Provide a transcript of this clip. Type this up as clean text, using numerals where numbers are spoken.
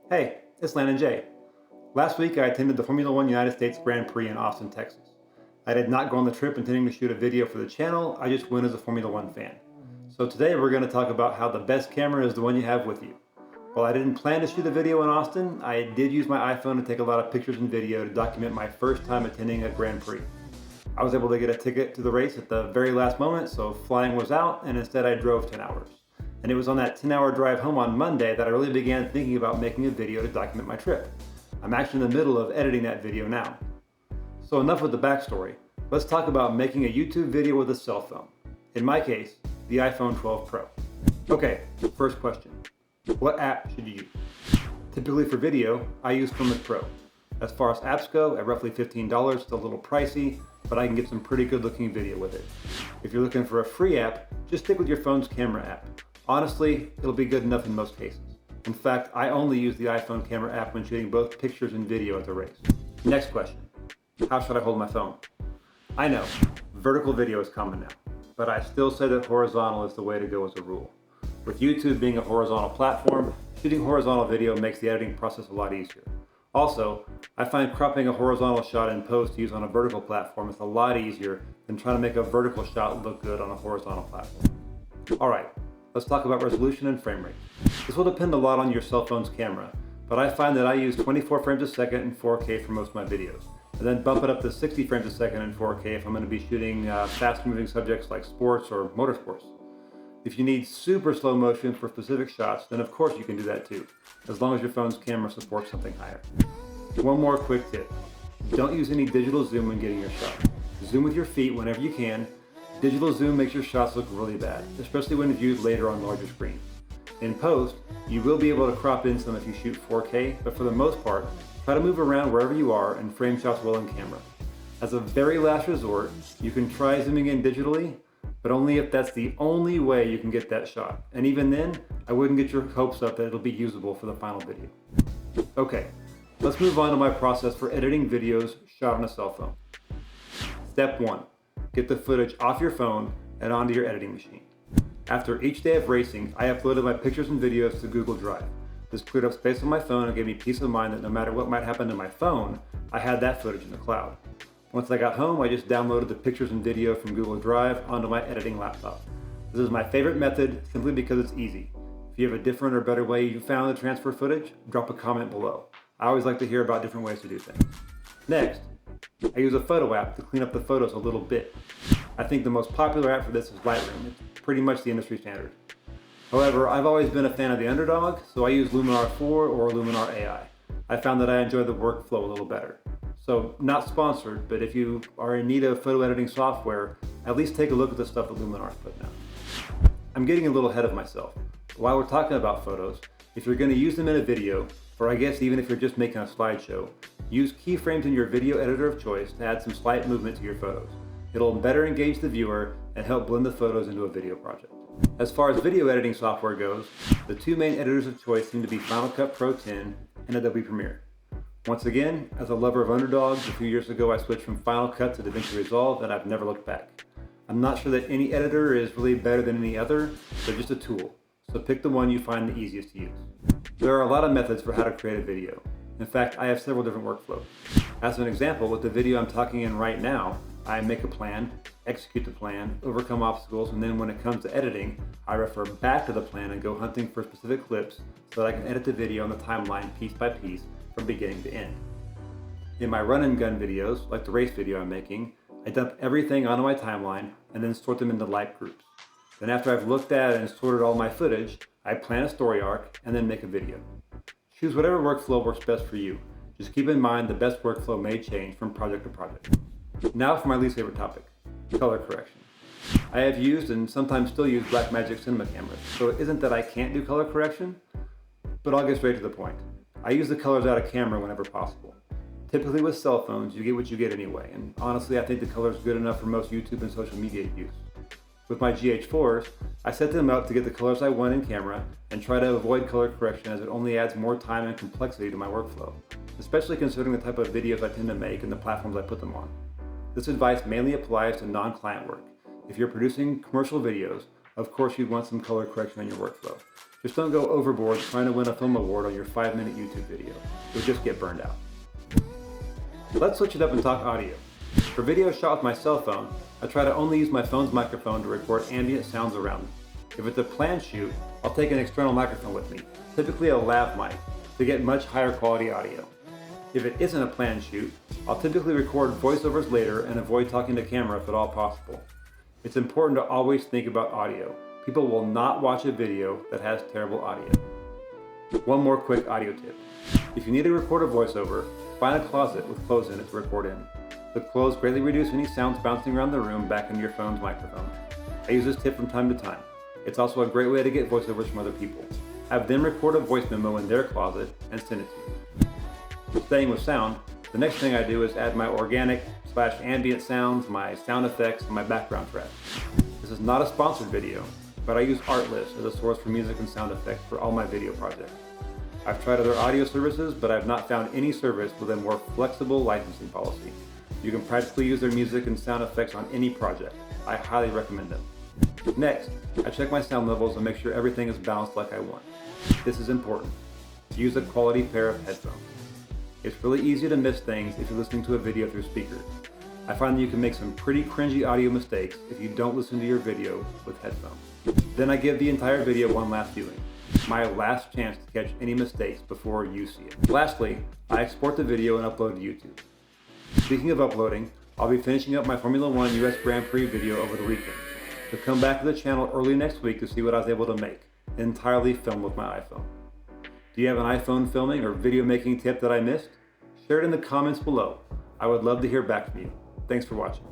Hey, it's Landon J. Last week I attended the Formula One United States Grand Prix in Austin, Texas. I did not go on the trip intending to shoot a video for the channel, I just went as a Formula One fan. So today we're going to talk about how the best camera is the one you have with you. While I didn't plan to shoot a video in Austin, I did use my iPhone to take a lot of pictures and video to document my first time attending a Grand Prix. I was able to get a ticket to the race at the very last moment, so flying was out, and instead I drove 10 hours. And it was on that 10-hour drive home on Monday that I really began thinking about making a video to document my trip. I'm actually in the middle of editing that video now. So enough with the backstory. Let's talk about making a YouTube video with a cell phone. In my case, the iPhone 12 Pro. Okay, first question. What app should you use? Typically for video, I use Filmic Pro. As far as apps go, at roughly $15, it's a little pricey, but I can get some pretty good looking video with it. If you're looking for a free app, just stick with your phone's camera app. Honestly, it'll be good enough in most cases. In fact, I only use the iPhone camera app when shooting both pictures and video at the race. Next question. How should I hold my phone? I know, vertical video is common now, but I still say that horizontal is the way to go as a rule. With YouTube being a horizontal platform, shooting horizontal video makes the editing process a lot easier. Also, I find cropping a horizontal shot in post to use on a vertical platform is a lot easier than trying to make a vertical shot look good on a horizontal platform. Alright, let's talk about resolution and frame rate. This will depend a lot on your cell phone's camera, but I find that I use 24 frames a second in 4K for most of my videos, and then bump it up to 60 frames a second in 4K if I'm going to be shooting fast-moving subjects like sports or motorsports. If you need super slow motion for specific shots, then of course you can do that too, as long as your phone's camera supports something higher. One more quick tip. Don't use any digital zoom when getting your shot. Zoom with your feet whenever you can. Digital zoom makes your shots look really bad, especially when viewed later on larger screens. In post, you will be able to crop in some if you shoot 4K, but for the most part, try to move around wherever you are and frame shots well in camera. As a very last resort, you can try zooming in digitally, but only if that's the only way you can get that shot. And even then, I wouldn't get your hopes up that it'll be usable for the final video. Okay, let's move on to my process for editing videos shot on a cell phone. Step 1, get the footage off your phone and onto your editing machine. After each day of racing, I uploaded my pictures and videos to Google Drive. This cleared up space on my phone and gave me peace of mind that no matter what might happen to my phone, I had that footage in the cloud. Once I got home, I just downloaded the pictures and video from Google Drive onto my editing laptop. This is my favorite method simply because it's easy. If you have a different or better way you found to transfer footage, drop a comment below. I always like to hear about different ways to do things. Next, I use a photo app to clean up the photos a little bit. I think the most popular app for this is Lightroom. It's pretty much the industry standard. However, I've always been a fan of the underdog, so I use Luminar 4 or Luminar AI. I found that I enjoy the workflow a little better. So, not sponsored, but if you are in need of photo editing software, at least take a look at the stuff that Luminar's putting out. I'm getting a little ahead of myself. While we're talking about photos, if you're going to use them in a video, or I guess even if you're just making a slideshow, use keyframes in your video editor of choice to add some slight movement to your photos. It'll better engage the viewer and help blend the photos into a video project. As far as video editing software goes, the two main editors of choice seem to be Final Cut Pro 10 and Adobe Premiere. Once again, as a lover of underdogs, a few years ago I switched from Final Cut to DaVinci Resolve and I've never looked back. I'm not sure that any editor is really better than any other, they're just a tool, so pick the one you find the easiest to use. There are a lot of methods for how to create a video. In fact, I have several different workflows. As an example, with the video I'm talking in right now, I make a plan, execute the plan, overcome obstacles, and then when it comes to editing, I refer back to the plan and go hunting for specific clips so that I can edit the video on the timeline piece by piece from beginning to end. In my run and gun videos, like the race video I'm making, I dump everything onto my timeline and then sort them into like groups. Then after I've looked at and sorted all my footage, I plan a story arc and then make a video. Choose whatever workflow works best for you. Just keep in mind the best workflow may change from project to project. Now for my least favorite topic, color correction. I have used and sometimes still use Blackmagic cinema cameras, so it isn't that I can't do color correction, but I'll get straight to the point. I use the colors out of camera whenever possible. Typically with cell phones, you get what you get anyway, and honestly I think the color is good enough for most YouTube and social media use. With my GH4s, I set them up to get the colors I want in camera and try to avoid color correction as it only adds more time and complexity to my workflow, especially considering the type of videos I tend to make and the platforms I put them on. This advice mainly applies to non-client work. If you're producing commercial videos, of course you'd want some color correction in your workflow. Just don't go overboard trying to win a film award on your 5-minute YouTube video. You'll just get burned out. Let's switch it up and talk audio. For videos shot with my cell phone, I try to only use my phone's microphone to record ambient sounds around me. If it's a planned shoot, I'll take an external microphone with me, typically a lav mic, to get much higher quality audio. If it isn't a planned shoot, I'll typically record voiceovers later and avoid talking to camera if at all possible. It's important to always think about audio. People will not watch a video that has terrible audio. One more quick audio tip. If you need to record a voiceover, find a closet with clothes in it to record in. The clothes greatly reduce any sounds bouncing around the room back into your phone's microphone. I use this tip from time to time. It's also a great way to get voiceovers from other people. Have them record a voice memo in their closet and send it to you. Staying with sound, the next thing I do is add my organic/ambient sounds, my sound effects, and my background track. This is not a sponsored video, but I use Artlist as a source for music and sound effects for all my video projects. I've tried other audio services, but I've not found any service with a more flexible licensing policy. You can practically use their music and sound effects on any project. I highly recommend them. Next, I check my sound levels and make sure everything is balanced like I want. This is important. Use a quality pair of headphones. It's really easy to miss things if you're listening to a video through speakers. I find that you can make some pretty cringy audio mistakes if you don't listen to your video with headphones. Then I give the entire video one last viewing. My last chance to catch any mistakes before you see it. Lastly, I export the video and upload to YouTube. Speaking of uploading, I'll be finishing up my Formula 1 US Grand Prix video over the weekend. So come back to the channel early next week to see what I was able to make, entirely filmed with my iPhone. Do you have an iPhone filming or video making tip that I missed? Share it in the comments below. I would love to hear back from you. Thanks for watching.